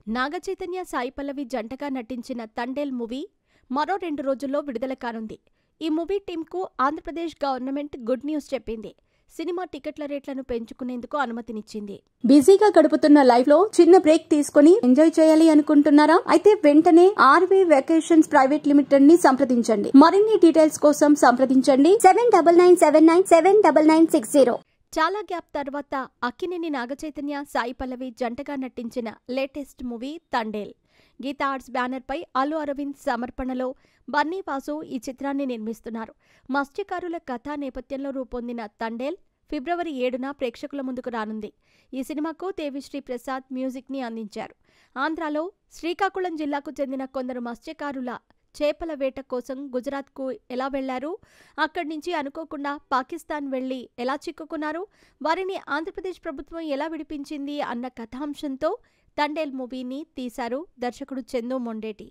నాగచైతన్య, సాయి పల్లవి జంటగా నటించిన తండేల్ మూవీ మరో 2 రోజుల్లో విడుదల కానుంది. ఈ మూవీ టీంకు ఆంధ్రప్రదేశ్ గవర్నమెంట్ గుడ్ న్యూస్ చెప్పింది. సినిమా టికెట్ల రేట్లను పెంచుకునేందుకు అనుమతినిచ్చింది. బిజీగా గడుపుతున్న లైఫ్ లో చిన్న బ్రేక్ తీసుకుని ఎంజాయ్ చేయాలి అనుకుంటున్నారా? అయితే వెంటనే ఆర్వీ వెకేషన్స్ ప్రైవేట్ లిమిటెడ్ ని సంప్రదించండి. మరిన్ని డీటెయిల్స్ కోసం సంప్రదించండి 7997979960. చాలా గ్యాప్ తర్వాత అక్కినేని నాగచైతన్య, సాయి పల్లవి జంటగా నటించిన latest movie Thandel. Geetha Arts banner పై అల్లు అరవింద్ సమర్పణలో బన్నీ వాసు ఈ చిత్రాన్ని నిర్మిస్తున్నారు. మత్స్యకారుల కథా నేపథ్యంలో రూపొందిన తండేల్ ఫిబ్రవరి 7న ప్రేక్షకుల ముందుకు రానుంది. ఈ సినిమాకు దేవిశ్రీ ప్రసాద్ మ్యూజిక్ ని అందించారు. ఆంధ్రాలో శ్రీకాకుళం జిల్లాకు చెందిన కొందరు మత్స్యకారుల చేపల వేట కోసం గుజరాత్కు ఎలా వెళ్లారు, అక్కడి నుంచి అనుకోకుండా పాకిస్తాన్ వెళ్లి ఎలా చిక్కుకున్నారు, వారిని ఆంధ్రప్రదేశ్ ప్రభుత్వం ఎలా విడిపించింది అన్న కథాంశంతో తండేల్ మూవీని తీశారు దర్శకుడు చందు మొండేటి.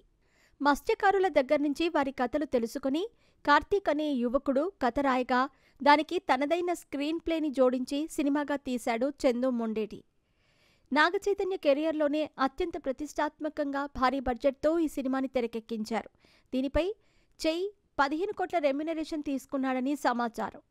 మత్స్యకారుల దగ్గర నుంచి వారి కథలు తెలుసుకుని కార్తీక్ అనే యువకుడు కథ రాయగా దానికి తనదైన స్క్రీన్ ప్లేని జోడించి సినిమాగా తీశాడు చందు మొండేటి. నాగచైతన్య కెరియర్లోనే అత్యంత ప్రతిష్టాత్మకంగా భారీ బడ్జెట్తో ఈ సినిమాని తెరకెక్కించారు. దీనిపై 15 కోట్ల రెమ్యునరేషన్ తీసుకున్నాడని సమాచారం.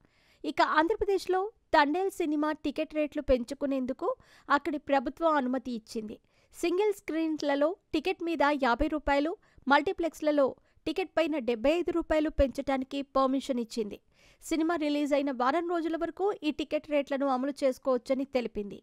ఇక ఆంధ్రప్రదేశ్లో తండేల్ సినిమా టికెట్ రేట్లు పెంచుకునేందుకు అక్కడి ప్రభుత్వం అనుమతి ఇచ్చింది. సింగిల్ స్క్రీన్లలో టికెట్ మీద 50 రూపాయలు, మల్టీప్లెక్స్లలో టికెట్ పైన 75 రూపాయలు పెంచడానికి పర్మిషన్ ఇచ్చింది. సినిమా రిలీజ్ అయిన వారం రోజుల వరకు ఈ టికెట్ రేట్లను అమలు చేసుకోవచ్చని తెలిపింది.